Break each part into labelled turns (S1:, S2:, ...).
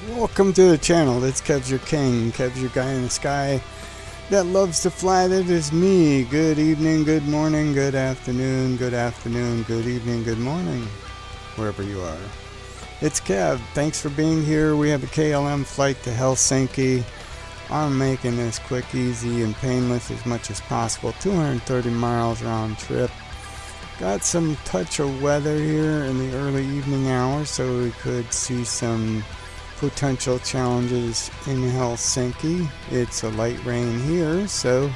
S1: Welcome to the channel. It's Kevsyourking, Kev's your guy in the sky that loves to fly. That is me. Good evening, good morning, good afternoon, good evening, good morning, wherever you are. It's Kev. Thanks for being here. We have a KLM flight to Helsinki. I'm making this quick, easy, and painless as much as possible. 230 miles round trip. Got some touch of weather here in the early evening hours, so we could see some potential challenges in Helsinki. It's a light rain here, so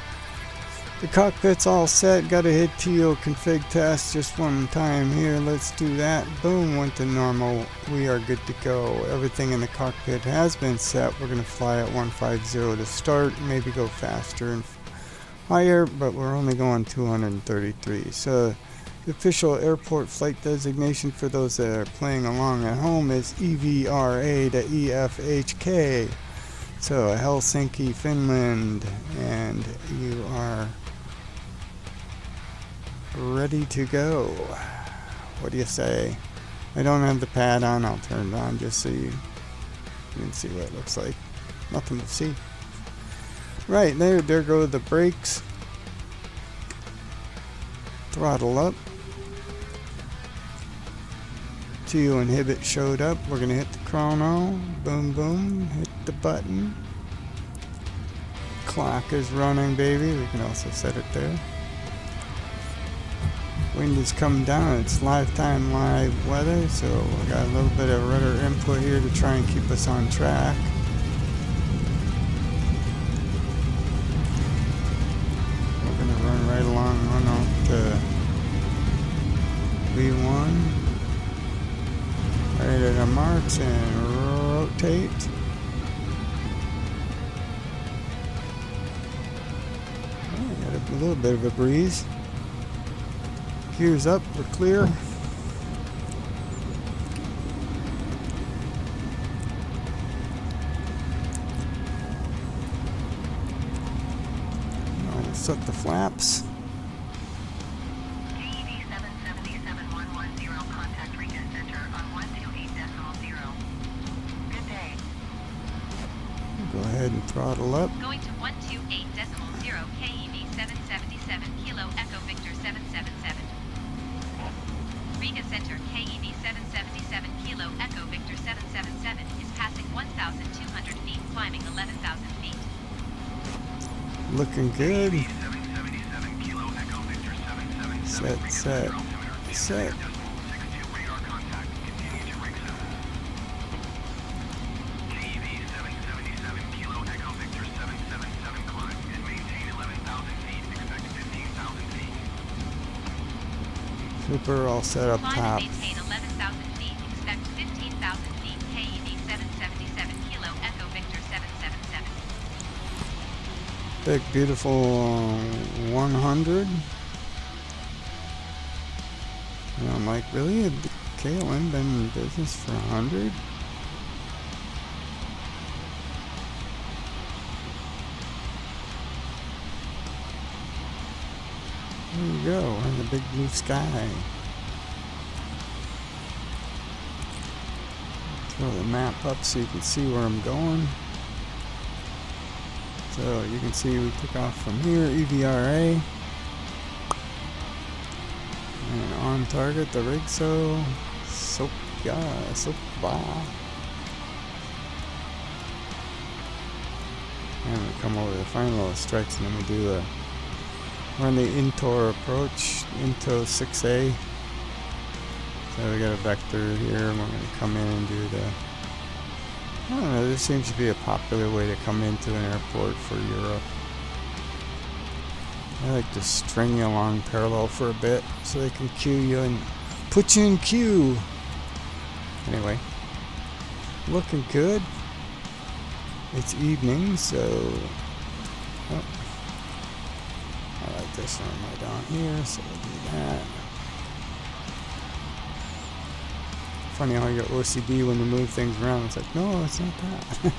S1: the cockpit's all set. Got to hit TO config test just one time here. Let's do that. Boom, went to normal. We are good to go. Everything in the cockpit has been set. We're going to fly at 150 to start, maybe go faster and higher, but we're only going 233. So the official airport flight designation for those that are playing along at home is EVRA to EFHK. So Helsinki, Finland, and you are ready to go. What do you say? I don't have the pad on. I'll turn it on just so you can see what it looks like. Nothing to see. Right, there go the brakes. Throttle up. TO inhibit showed up. We're going to hit the chrono. Boom, boom. Hit the button. Clock is running, baby. We can also set it there. Wind is coming down. It's live weather, so we got a little bit of rudder input here to try and keep us on track. We're going to run right along, run off to V1. Right at our marks and rotate. Oh, got a little bit of a breeze. Gears up, we're clear. I'll set the flaps. Go ahead and throttle up.
S2: Going to 128.0 KEV 777 Kilo Echo Victor 777. Riga Center KEV 777 Kilo Echo Victor 777 is passing 1,200 feet, climbing 11,000 feet.
S1: Looking good. Set. Super, all set up top.
S2: Maintain 11,000 feet, expect 15,000 feet, KEV 777 Kilo Echo Victor 777.
S1: Big, beautiful 100. And I'm like, really? Had KLM been in business for 100? There you go, in the big blue sky. Throw the map up so you can see where I'm going. So you can see we took off from here, EVRA. And on target, the rig so far. And we come over the final little strikes and then we do a we're on the Intor approach, Into 6A. So we got a vector here, and we're going to come in and do the, I don't know, this seems to be a popular way to come into an airport for Europe. I like to string you along parallel for a bit, so they can queue you and put you in queue. Anyway, looking good. It's evening, so, oh. I like this one right down here, so we'll do that. Funny how you're OCD when you move things around. It's like, no, it's not that.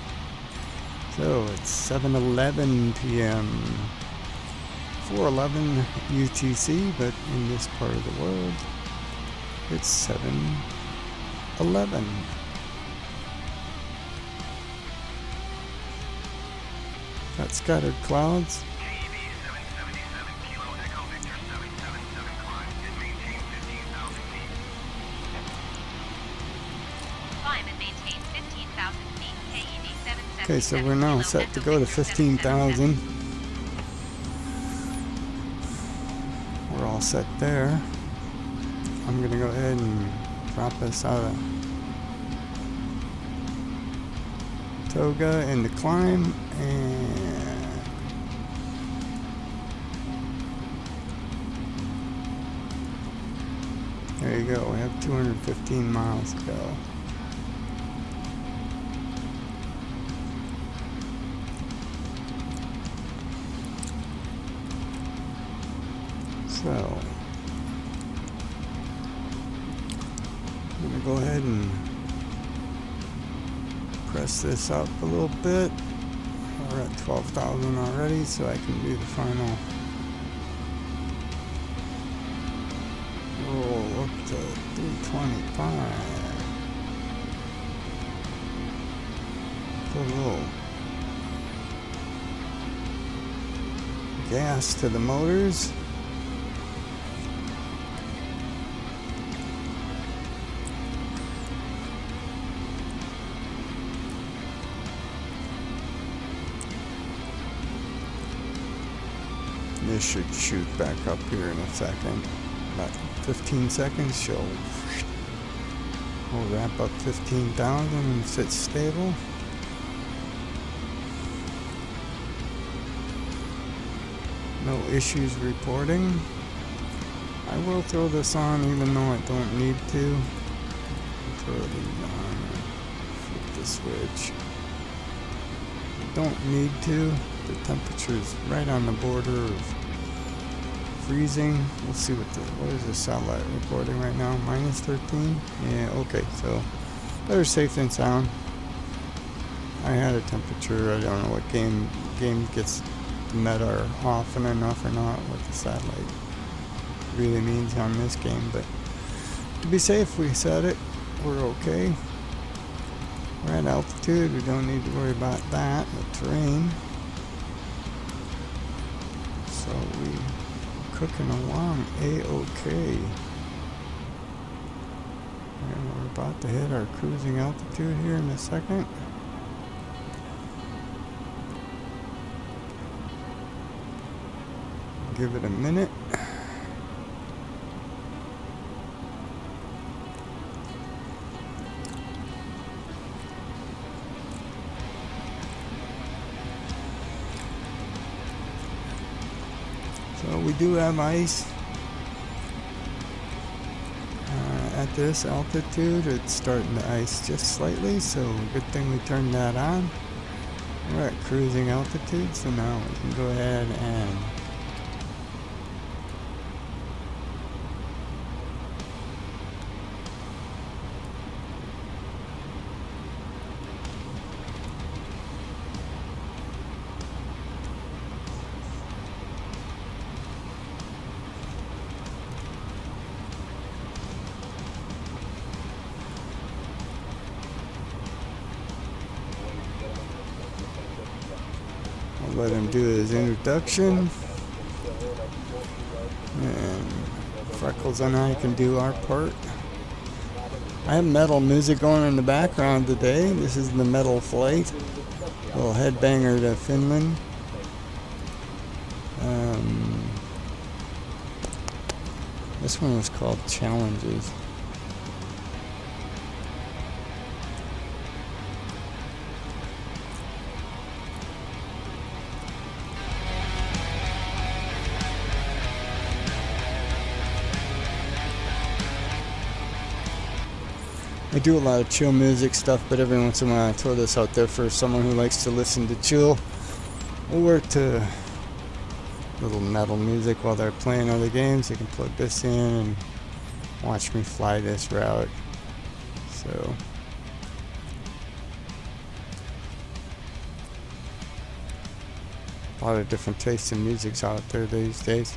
S1: So it's 7:11 p.m. 4:11 UTC, but in this part of the world, it's 7:11. Got scattered clouds.
S2: Climb and maintain 15,000 feet. KEV 777
S1: Okay, so we're now
S2: Kilo
S1: set to
S2: Echo
S1: go to
S2: Victor
S1: 15,000.
S2: 777.
S1: We're all set there. I'm gonna go ahead and drop us out of Toga into climb, and there you go. We have 215 miles to go. So I'm gonna go ahead and press this up a little bit. We're at 12,000 already, so I can do the final roll up to 325. Put a little gas to the motors. This should shoot back up here in a second. About 15 seconds, so we'll wrap up 15,000 and sit stable. No issues reporting. I will throw this on even though I don't need to. Throw these on and flip the switch. Don't need to. The temperature's right on the border of freezing. We'll see what is the satellite reporting right now? Minus 13? Yeah, okay, so better safe than sound. I had a temperature, I don't know what game gets the meta often enough or not, what the satellite really means on this game, but to be safe we set it. We're okay. We're at altitude, we don't need to worry about that, the terrain. So we cooking along A-okay. And we're about to hit our cruising altitude here in a second. Give it a minute. So we do have ice at this altitude. It's starting to ice just slightly, so good thing we turned that on. We're at cruising altitude, so now we can go ahead and let him do his introduction, and Freckles and I can do our part. I have metal music going in the background today. This is the metal flight, little headbanger to Finland. This one was called Challenges. I do a lot of chill music stuff, but every once in a while I throw this out there for someone who likes to listen to chill or to little metal music while they're playing other games. They can plug this in and watch me fly this route. So a lot of different tastes in music's out there these days.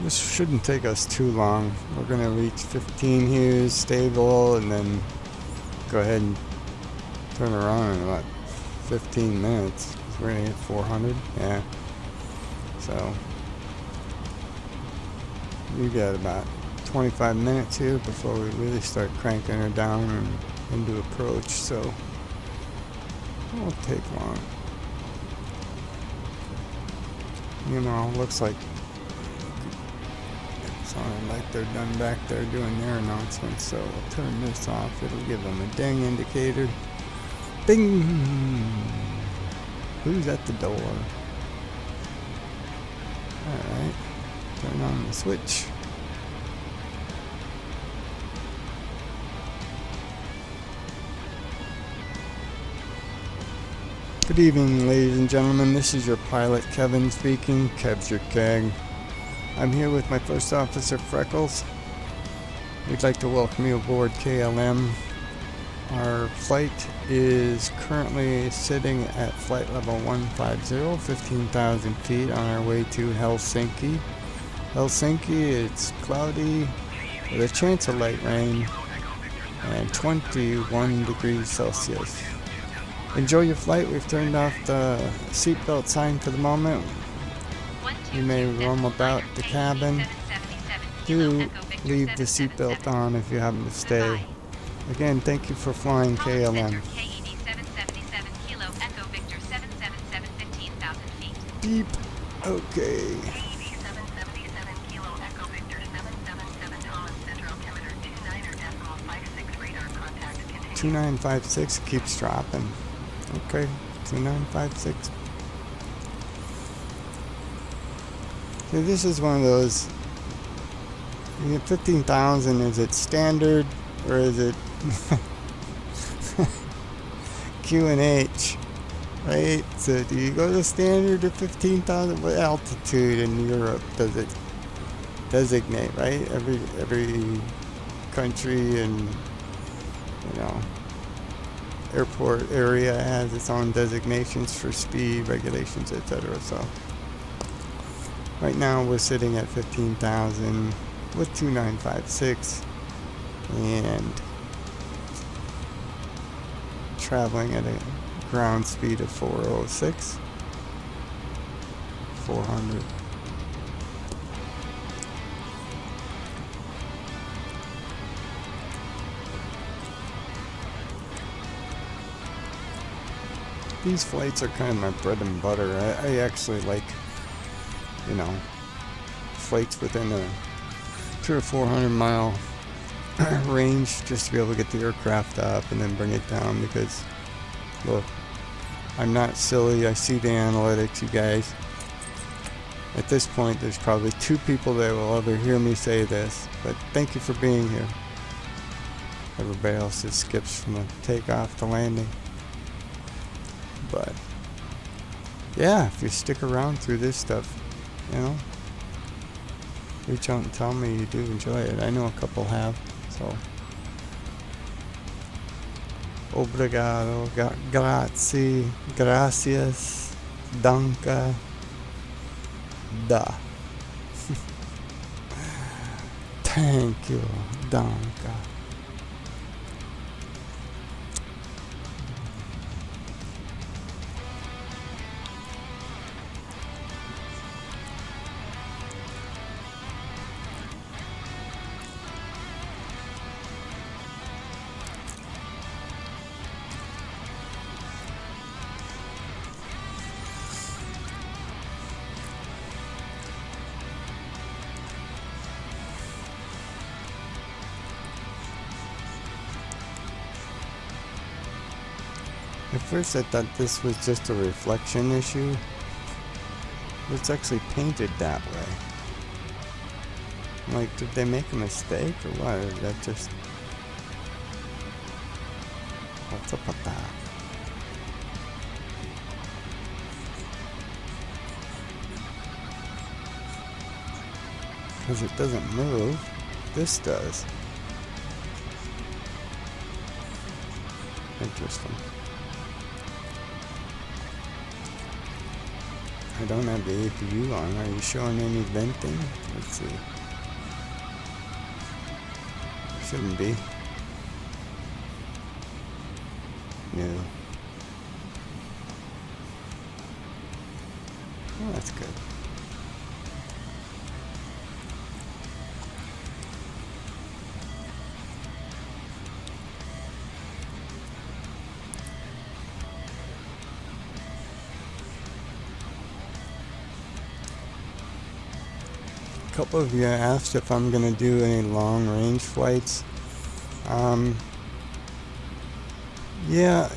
S1: This shouldn't take us too long. We're gonna reach 15 here, stable, and then go ahead and turn around in about 15 minutes. We're gonna hit 400, yeah. So we got about 25 minutes here before we really start cranking her down and into approach. So it won't take long. You know, looks like sounded like they're done back there doing their announcements. So we'll turn this off. It'll give them a ding indicator. Bing! Who's at the door? Alright. Turn on the switch. Good evening, ladies and gentlemen. This is your pilot, Kevin, speaking. Kevsyourking. I'm here with my first officer, Freckles. We'd like to welcome you aboard KLM. Our flight is currently sitting at flight level 150, 15,000 feet, on our way to Helsinki. Helsinki, it's cloudy with a chance of light rain and 21 degrees Celsius. Enjoy your flight. We've turned off the seatbelt sign for the moment. You may roam about the cabin. Do leave the seatbelt on if you happen to stay. Again, thank you for flying KLM. Beep. Okay. 2956 keeps dropping. Okay, 2956. See, this is one of those. 15,000, is it standard or is it Q&H? Right? So do you go to standard or 15,000? What altitude in Europe does it designate, right? Every country and, you know, airport area has its own designations for speed, regulations, etc. So right now we're sitting at 15,000 with 2956 and traveling at a ground speed of 406, 400. These flights are kind of my bread and butter. I actually like, you know, flights within a 300 or 400 mile range, just to be able to get the aircraft up and then bring it down, because look, I'm not silly. I see the analytics, you guys. At this point, there's probably 2 people that will ever hear me say this, but thank you for being here. Everybody else just skips from the takeoff to landing. But yeah, if you stick around through this stuff, you know, reach out and tell me you do enjoy it. I know a couple have, so obrigado, grazie, gracias, danke, da. Thank you, danke. At first I thought this was just a reflection issue. It's actually painted that way. I'm like, did they make a mistake or what? Or is that just... What's up with that? Because it doesn't move. This does. Interesting. I don't have the APU on. Are you showing any venting? Let's see. Shouldn't be. No. Oh, that's good. A couple of you asked if I'm going to do any long range flights. Yeah,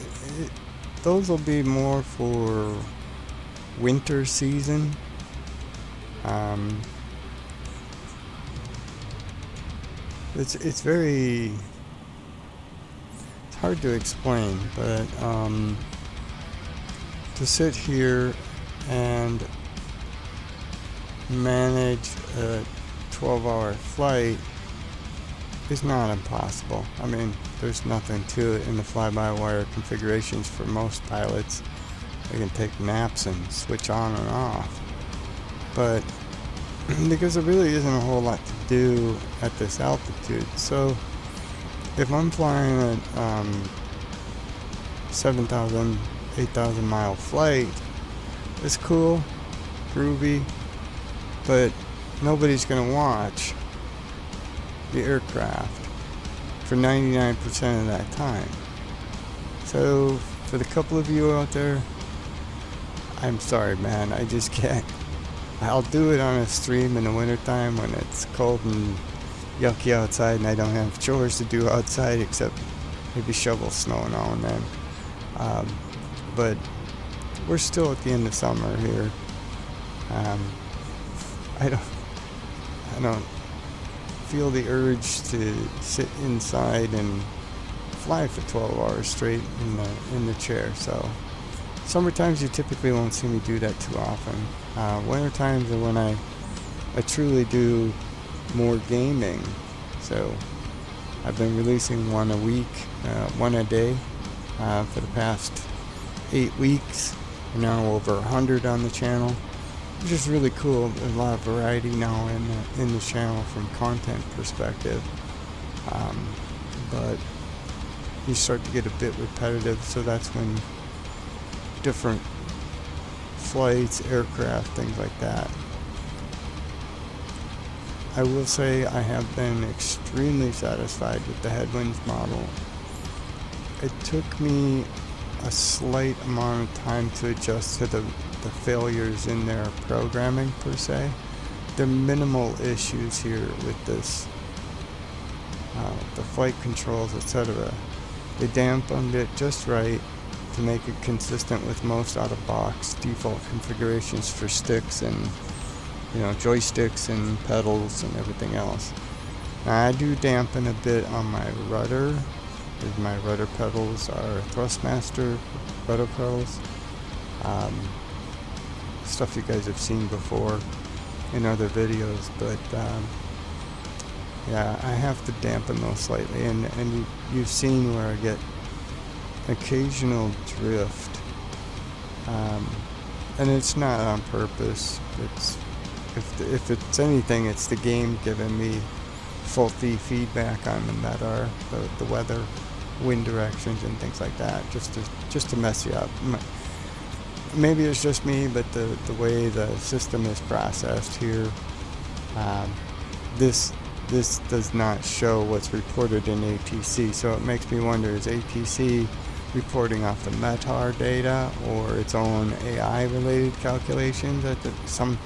S1: those will be more for winter season. It's very, it's hard to explain, but to sit here and manage a 12-hour flight is not impossible. I mean, there's nothing to it in the fly-by-wire configurations for most pilots. They can take naps and switch on and off. But because there really isn't a whole lot to do at this altitude. So if I'm flying a 7,000, 8,000 mile flight, it's cool, groovy, but nobody's going to watch the aircraft for 99% of that time. So for the couple of you out there, I'm sorry, man, I just can't. I'll do it on a stream in the wintertime when it's cold and yucky outside and I don't have chores to do outside except maybe shovel snow now and then. But we're still at the end of summer here. I don't feel the urge to sit inside and fly for 12 hours straight in the chair. So summer times you typically won't see me do that too often. Winter times are when I truly do more gaming. So I've been releasing one a week, one a day for the past 8 weeks. We're now over 100 on the channel, which is really cool. There's a lot of variety now in the channel from content perspective. But you start to get a bit repetitive, so that's when different flights, aircraft, things like that. I will say I have been extremely satisfied with the headwinds model. It took me a slight amount of time to adjust to the failures in their programming per se. There are minimal issues here with this, the flight controls, etc. They dampened it just right to make it consistent with most out-of-box default configurations for sticks and joysticks and pedals and everything else. Now, I do dampen a bit on my rudder, as my rudder pedals are Thrustmaster rudder pedals. Stuff you guys have seen before in other videos, but yeah, I have to dampen those slightly, and you've seen where I get occasional drift, and it's not on purpose. It's if it's anything, it's the game giving me faulty feedback on the MEDAR, the weather, wind directions, and things like that, just to mess you up. Maybe it's just me, but the way the system is processed here, this does not show what's reported in ATC, so it makes me wonder, is ATC reporting off the MEDAR data or its own AI related calculations at some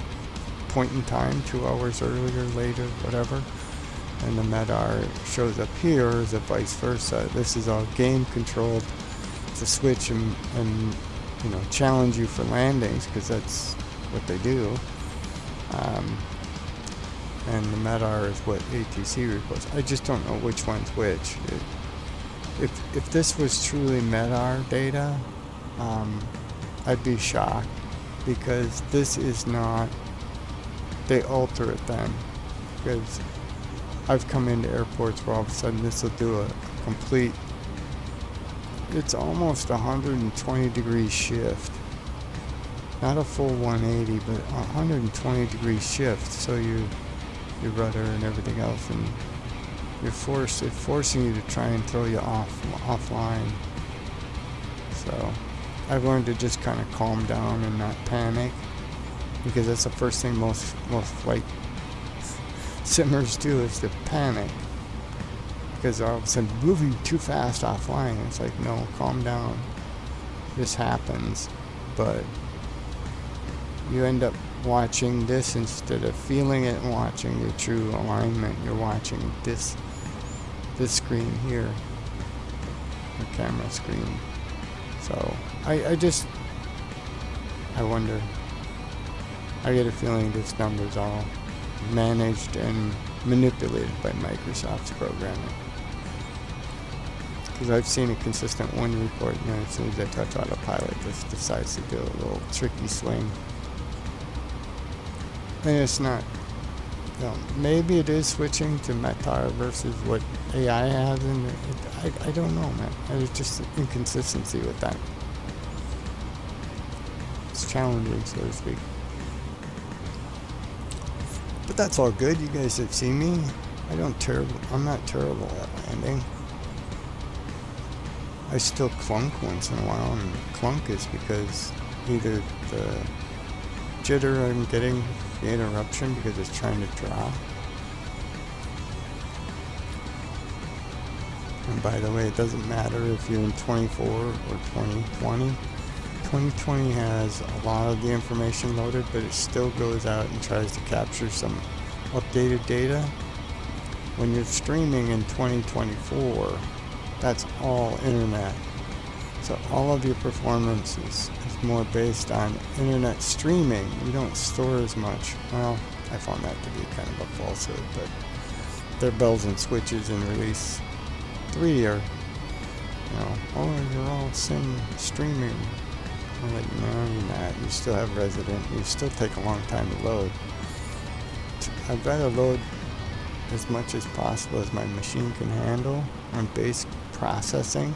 S1: point in time, 2 hours earlier, later, whatever, and the MEDAR shows up here, or is it vice versa? This is all game controlled to switch and challenge you for landings, because that's what they do. And the MEDAR is what ATC reports. I just don't know which one's which. If this was truly MEDAR data, I'd be shocked, because this is not. They alter it then, because I've come into airports where all of a sudden this will do a complete. It's almost 120 degree shift not a full 180, but 120 degree shift. So your rudder and everything else, and it's forcing you to try and throw you offline. So I've learned to just kind of calm down and not panic, because that's the first thing most flight simmers do, is to panic, because all of a sudden moving too fast offline. It's like, no, calm down. This happens, but you end up watching this instead of feeling it and watching your true alignment. You're watching this screen here, the camera screen. So I wonder, I get a feeling this number's all managed and manipulated by Microsoft's programming. Because I've seen a consistent one report, and then as soon as I touch autopilot, it just decides to do a little tricky swing. And it's not, maybe it is switching to Meta versus what AI has, and I don't know, man. There's just an inconsistency with that. It's challenging, so to speak. But that's all good. You guys have seen me. I'm not terrible at landing. I still clunk once in a while, and clunk is because either the jitter I'm getting, the interruption because it's trying to drop. And by the way, it doesn't matter if you're in 24 or 2020. 2020 has a lot of the information loaded, but it still goes out and tries to capture some updated data. When you're streaming in 2024, that's all internet. So all of your performance is more based on internet streaming. You don't store as much. Well, I found that to be kind of a falsehood, but their bells and switches in release 3 are, oh, you're all sim streaming. I'm like, no, you're not. You still have resident. You still take a long time to load. I'd rather load as much as possible as my machine can handle on base processing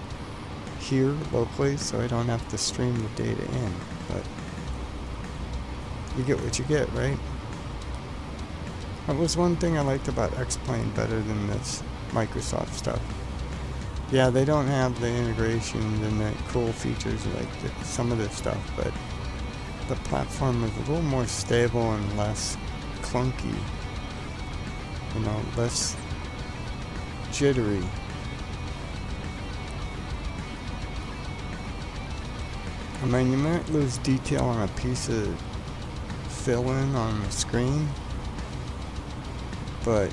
S1: here locally, so I don't have to stream the data in. But you get what you get, right? That was one thing I liked about X-Plane better than this Microsoft stuff. Yeah, they don't have the integrations and the cool features like some of this stuff, but the platform is a little more stable and less clunky, less jittery. I mean, you might lose detail on a piece of fill-in on the screen, but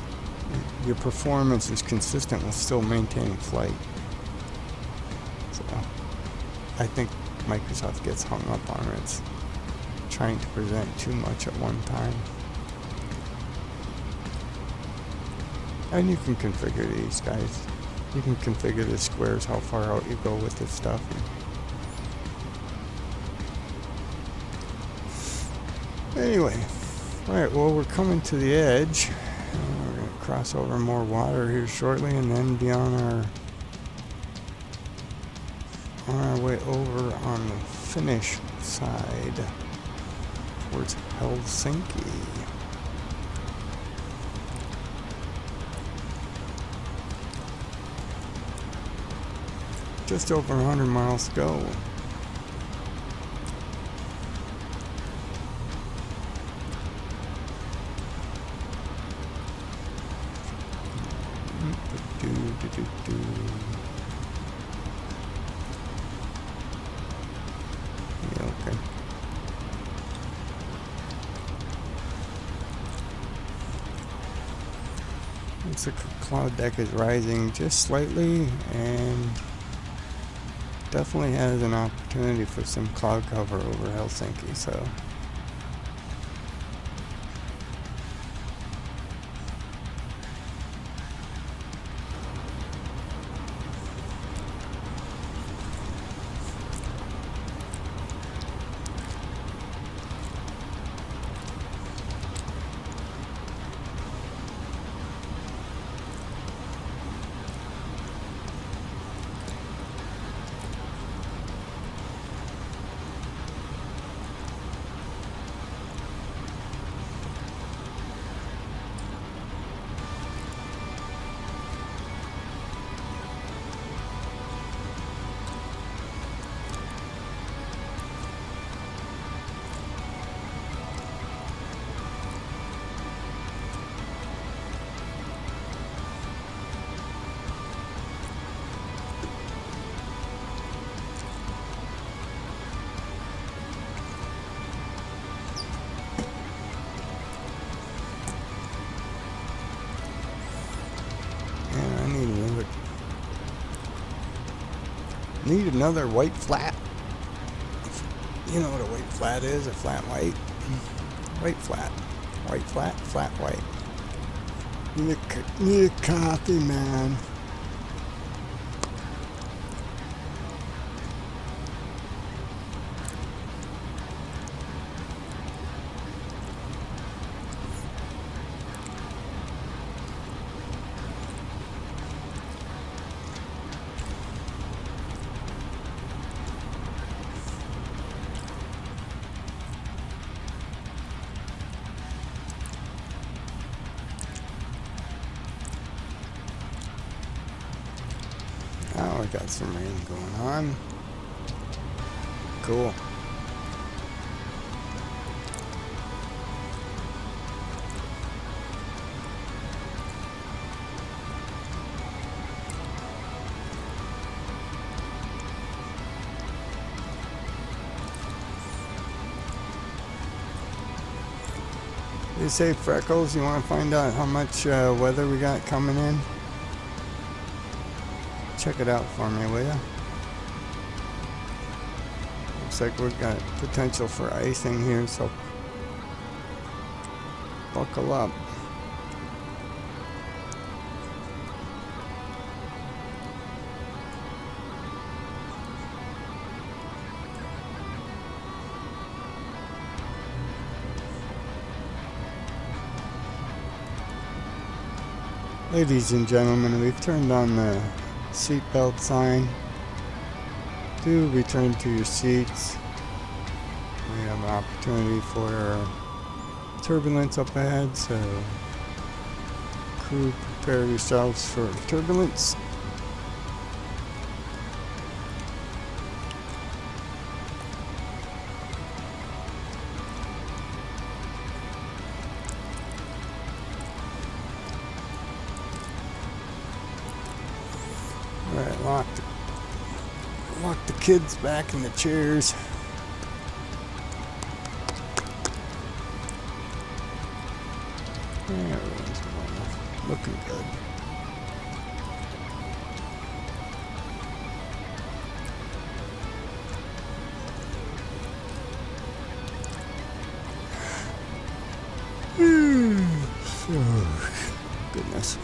S1: your performance is consistent with still maintaining flight. So I think Microsoft gets hung up on it. It's trying to present too much at one time. And you can configure these guys. You can configure the squares, how far out you go with this stuff. Anyway, alright, well, we're coming to the edge. We're going to cross over more water here shortly and then be on our way over on the Finnish side towards Helsinki. Just over 100 miles to go. Yeah, okay. Looks like the cloud deck is rising just slightly and definitely has an opportunity for some cloud cover over Helsinki, so Need another white flat. You know what a white flat is? A flat white. White flat. White flat, flat white. Need a coffee, man. Oh, we got some rain going on. Cool. You say, Freckles, you want to find out how much weather we got coming in? Check it out for me, will ya? Looks like we've got potential for icing here, so buckle up. Ladies and gentlemen, we've turned on the seatbelt sign. Do return to your seats. We have an opportunity for turbulence up ahead, so crew, prepare yourselves for turbulence. Alright, lock the kids back in the chairs. Yeah, everyone's looking good. Oh, goodness.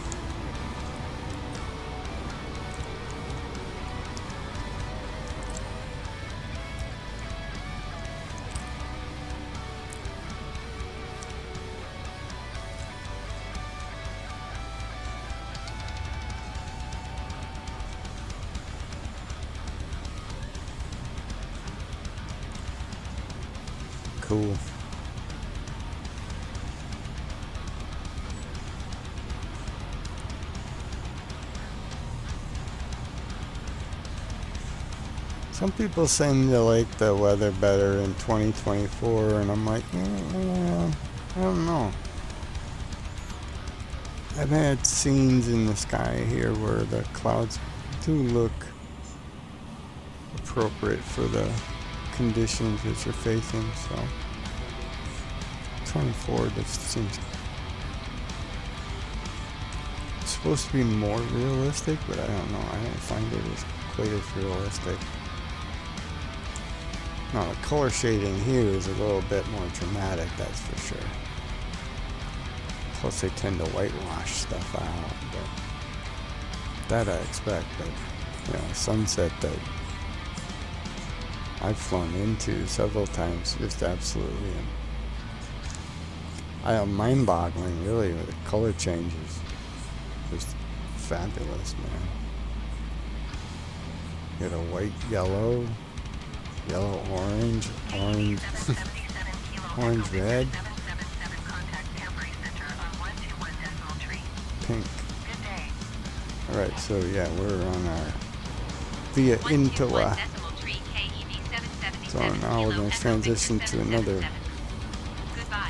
S1: Cool. Some people seem to like the weather better in 2024, and I'm like, I don't know. I've had scenes in the sky here where the clouds do look appropriate for the conditions that you're facing, so 24 just seems supposed to be more realistic, but I don't know. I don't find it as quite as realistic. Now the color shading here is a little bit more dramatic, that's for sure. Plus they tend to whitewash stuff out, but that I expect. But you know, sunset that I've flown into several times, just absolutely mind-boggling, really, with the color changes. Just fabulous, man. You got a white, yellow, orange, orange, red, pink. Alright, so yeah, we're on our via Intoa. So now we're going to transition to another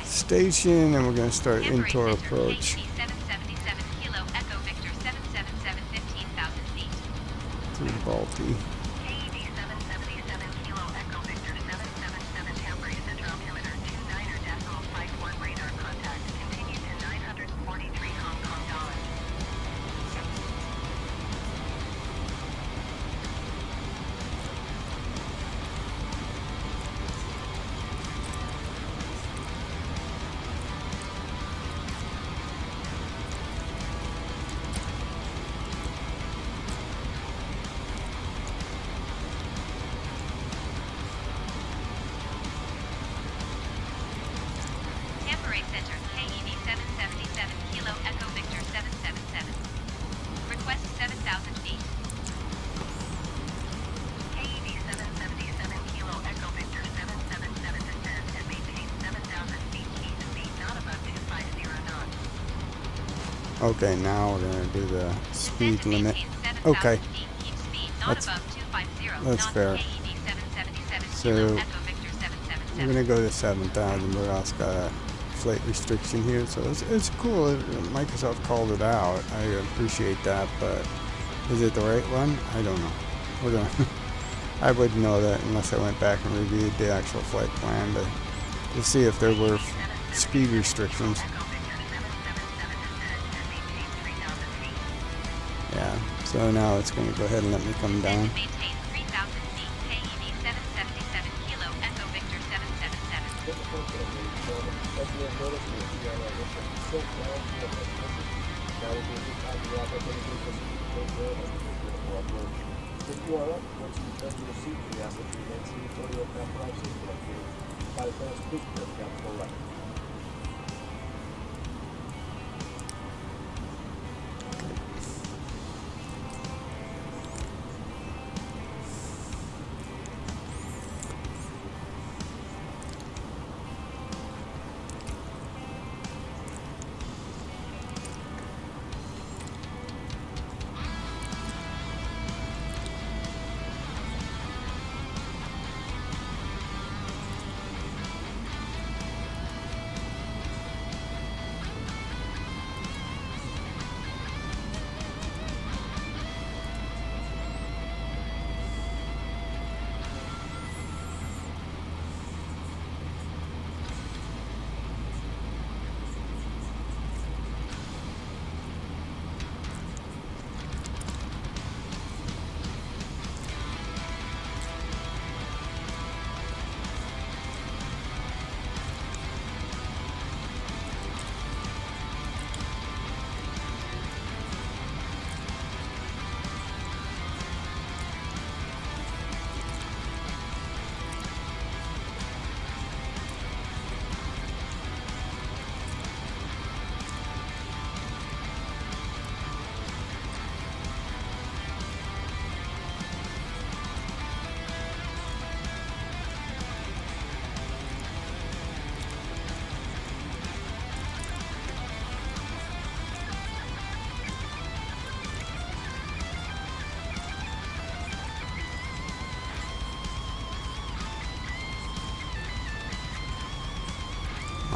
S1: station, and we're going to start into our approach through Balti. Okay, now we're gonna do the
S2: Descend
S1: speed
S2: to
S1: limit.
S2: maintain 7,000
S1: Okay,
S2: feet. Keep speed not
S1: that's
S2: above 250
S1: that's
S2: knots.
S1: fair.
S2: KEV 777 Kilo
S1: So
S2: Echo Victor
S1: we're
S2: 777.
S1: gonna go to 7,000. We're also got a flight restriction here, so it's cool. Microsoft called it out. I appreciate that, but is it the right one? I don't know. We're gonna. I wouldn't know that unless I went back and reviewed the actual flight plan to see if there were speed restrictions. Yeah. So now it's going to go ahead and let me come down.
S2: Maintain 3,000 feet. KEV 777 Kilo Echo Victor 777.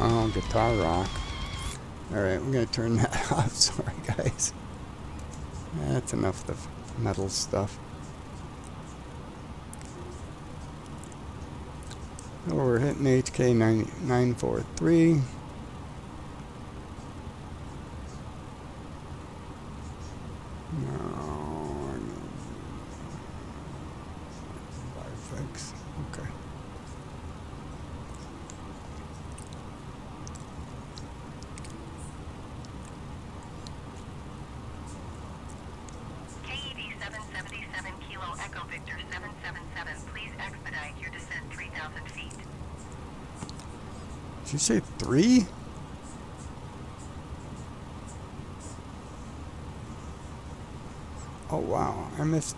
S1: Oh, guitar rock. Alright, we're going to turn that off. Sorry, guys. That's enough of the metal stuff. Oh, we're hitting HK 943. No. 56. Okay.
S2: KEV 777 Kilo Echo Victor 777. Please expedite your descent 3,000 feet.
S1: Did you say 3? Oh, wow. I missed.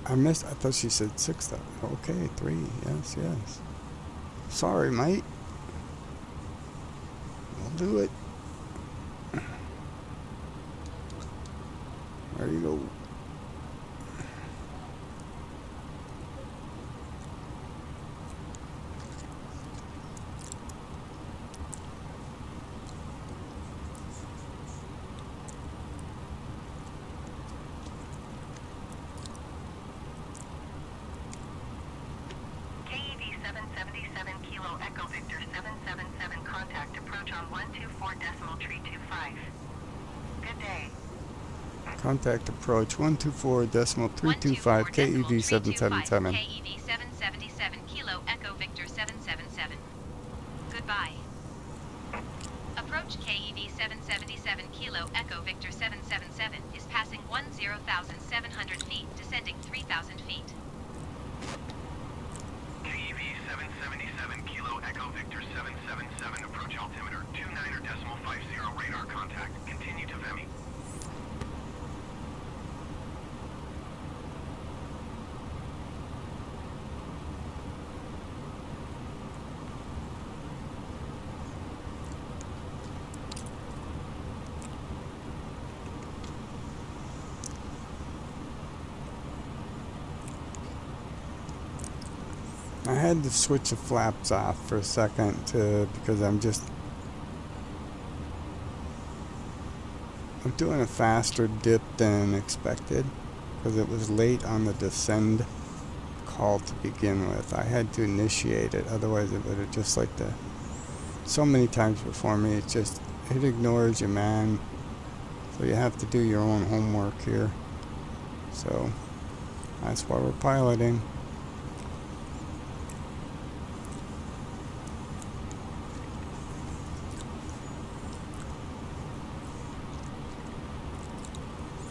S1: I thought she said 6. Okay, 3. Yes, yes. Sorry, mate. We'll do it. There you go.
S2: KEV 777 Kilo Echo Victor 777. Contact approach on 124.325. Good day.
S1: Contact approach 124.325 KEV 777.
S2: KEV 777 Kilo Echo Victor 777. Goodbye. Approach KEV 777 Kilo Echo Victor 777 is passing 10,700 feet, descending 3,000 feet.
S3: KEV 777 Kilo Echo Victor 777 approach altimeter 29.50 radar contact. Continue to Vemi.
S1: I had to switch the flaps off for a second because I'm doing a faster dip than expected because it was late on the descend call to begin with. I had to initiate it, otherwise it would have just like so many times before me, it ignores you, man. So you have to do your own homework here. So that's why we're piloting.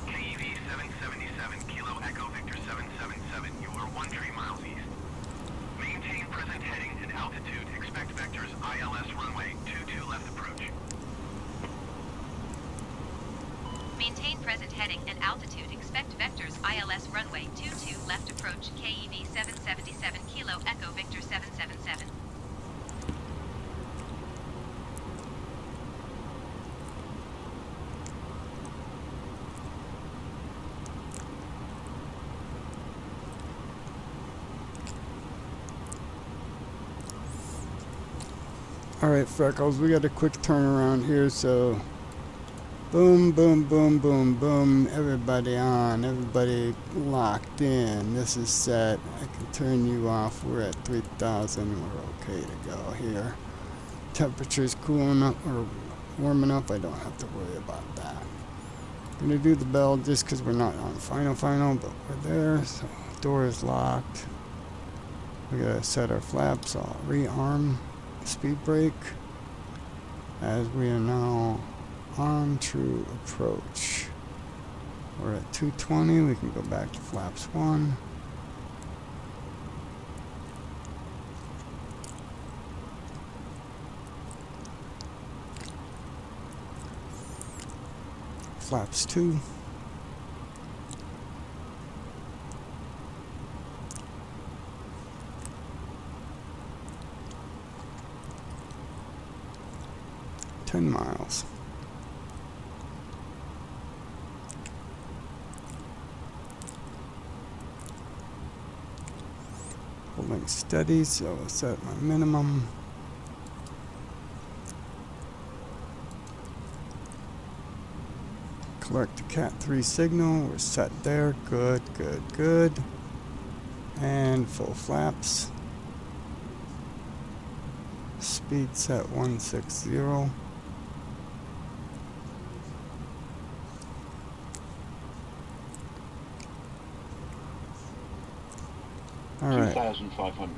S3: KEV 777 Kilo Echo Victor 777, you are 13 miles east. Maintain present heading and altitude. Expect vectors ILS runway 22 left approach.
S4: Maintain present heading and altitude. Expect vectors ILS runway 22 left approach. KEV 777 Kilo Echo Victor 777.
S1: Alright, Freckles, we got a quick turnaround here, so boom, boom, boom, boom, boom. Everybody on, everybody locked in. This is set. I can turn you off. We're at 3,000. We're okay to go here. Temperature's cooling up or warming up. I don't have to worry about that. I'm going to do the bell just because we're not on final, but we're there. So door is locked. We got to set our flaps. I'll rearm speed brake as we are now on true approach. We're at 220. We can go back to flaps 1. Flaps 2. Miles. Holding steady, so I'll set my minimum. Collect the Cat 3 signal. We're set there. Good, good, good. And full flaps. Speed set 160. All right.
S5: 2,500.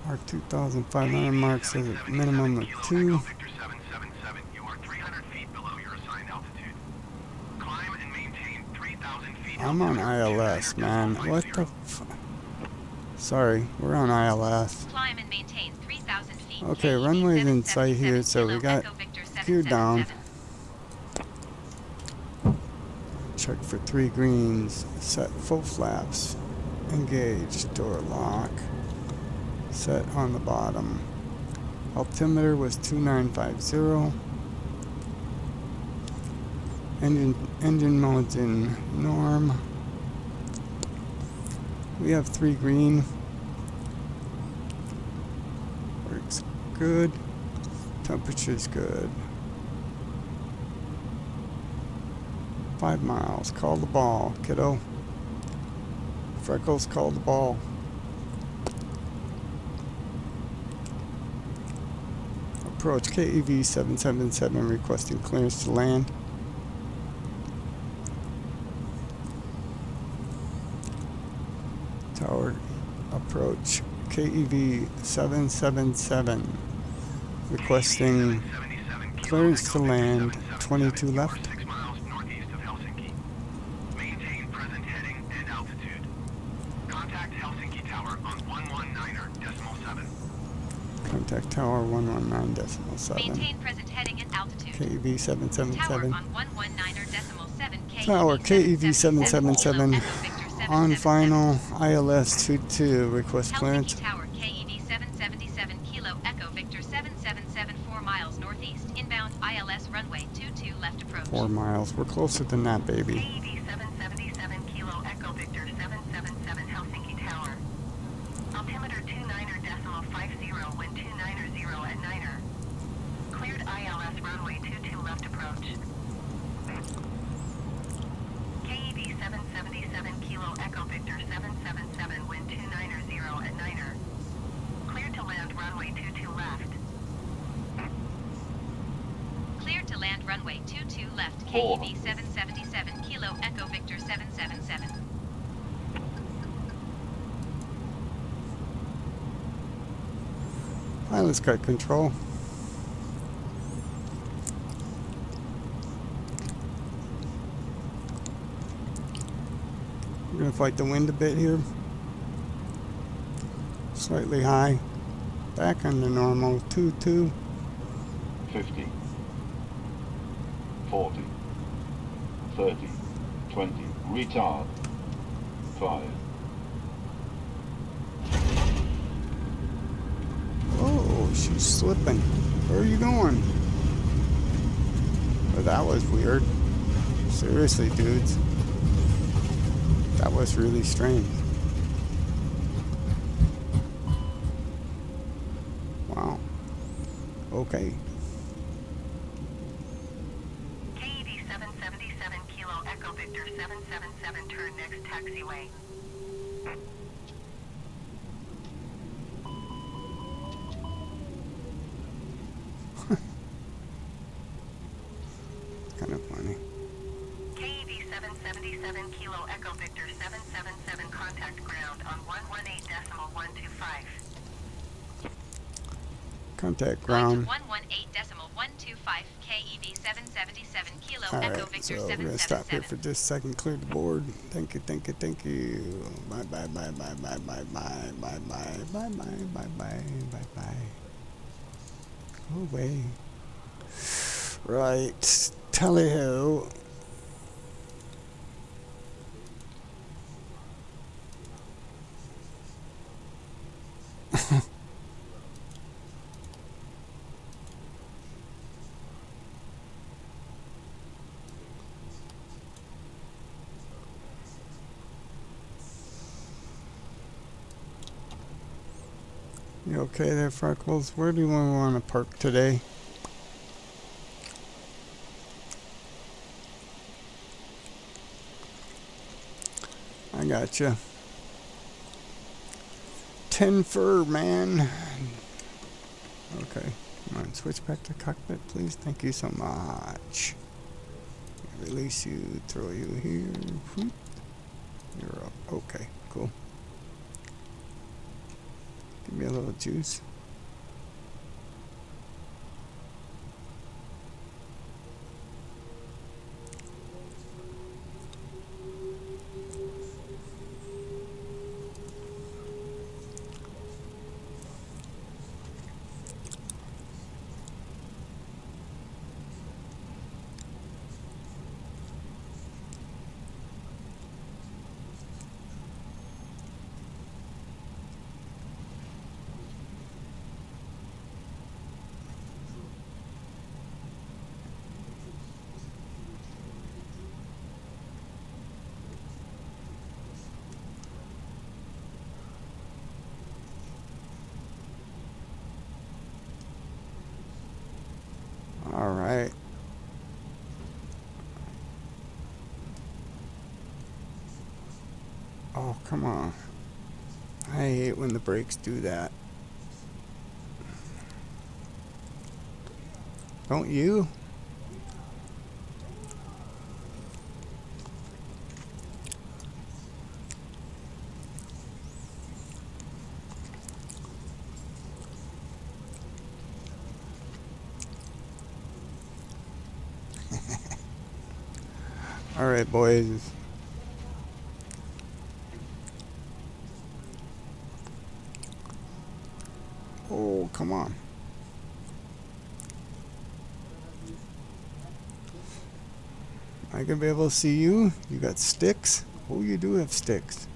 S1: Our 2,500 mark says a minimum of 2.
S3: Victor 777, you are 300 feet below your assigned altitude. Climb and maintain 3,000 feet.
S1: I'm on ILS, man. What the Sorry, we're on ILS.
S4: Climb and maintain 3,000 feet.
S1: Okay, runway's in sight here, so we got gear down. Check for 3 greens. Set full flaps. Engage. Door lock. Set on the bottom. Altimeter was 2950. Engine mode's in norm. We have 3 green. Works good. Temperature's good. 5 miles. Call the ball, kiddo. Freckles, call the ball. Approach KEV 777 requesting clearance to land. Tower approach KEV 777 requesting clearance to land. 22 left.
S3: 6 miles northeast of Helsinki. Maintain present heading and altitude. Contact Helsinki Tower on 119.7.
S1: Contact tower 119.7.
S4: Maintain present heading and altitude.
S1: KEV 777.
S4: Tower on 119.7.
S1: Tower KEV 777 on final ILS 22 request clearance.
S4: Helsinki Tower KEV 777 Kilo Echo Victor 777 4 miles northeast inbound ILS runway 22 left approach.
S1: 4 miles. We're closer than that, baby.
S2: KEV 777 Kilo Echo Victor 777 Helsinki Tower. Altimeter Kilo Echo Victor 777, wind 290 at Niner. Clear to land runway 22 left.
S4: Clear to land runway 22 left, KEV 777 Kilo Echo Victor 777.
S1: Pilot's got control. We're gonna fight the wind a bit here. Slightly high. Back on the normal 2-2.
S5: 50, 40, 30, 20, retard, 5.
S1: Oh, she's slipping. Where are you going? Oh, that was weird. Seriously, dudes. That was really strange. Wow. Okay.
S2: KEV 777 Kilo Echo Victor 777, turn next taxiway.
S1: Kind of funny.
S2: KEV 777 Kilo Echo Victor 777, contact ground on 118.125.
S1: Contact
S4: Going
S1: ground.
S4: to 118.125, KEV 777 Kilo
S1: All
S4: Echo
S1: right,
S4: Victor
S1: so we're gonna stop here
S4: 777.
S1: for just a second. Clear the board. Thank you, thank you, thank you. Bye, bye, bye, bye, bye, bye, bye, bye, bye, bye, bye, bye, bye, bye, bye. Go away. Right, tally-ho. You okay there, Freckles? Where do you want to park today? I gotcha. 10 fur, man. Okay, come on, switch back to cockpit, please. Thank you so much. Release you, throw you here. Whoop. You're up. Okay, cool. Give me a little juice. All right. Oh, come on. I hate when the brakes do that. Don't you? All right, boys. Oh, come on. I gonna be able to see you? You got sticks? Oh, you do have sticks.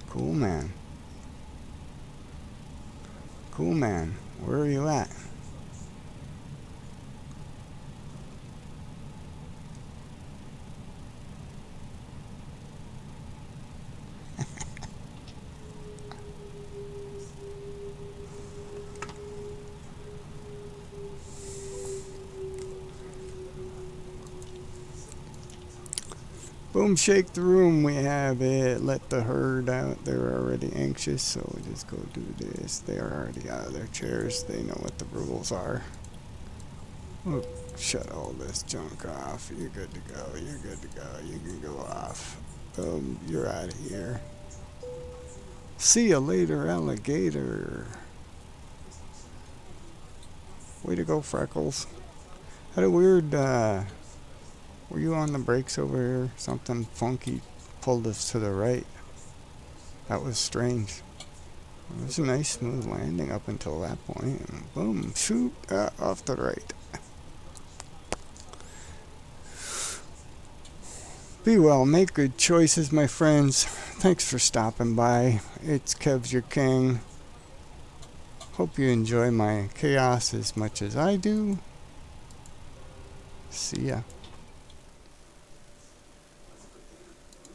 S1: Cool, man. Cool, man. Where are you at? Boom, shake the room. We have it. Let the herd out. They're already anxious, so we just go do this. They're already out of their chairs. They know what the rules are. Oh, shut all this junk off. You're good to go. You're good to go. You can go off. Boom, you're out of here. See you later, alligator. Way to go, Freckles. Had a weird, were you on the brakes over here? Something funky pulled us to the right. That was strange. It was a nice smooth landing up until that point. And boom, shoot, off the right. Be well, make good choices, my friends. Thanks for stopping by. It's Kevsyourking. Hope you enjoy my chaos as much as I do. See ya.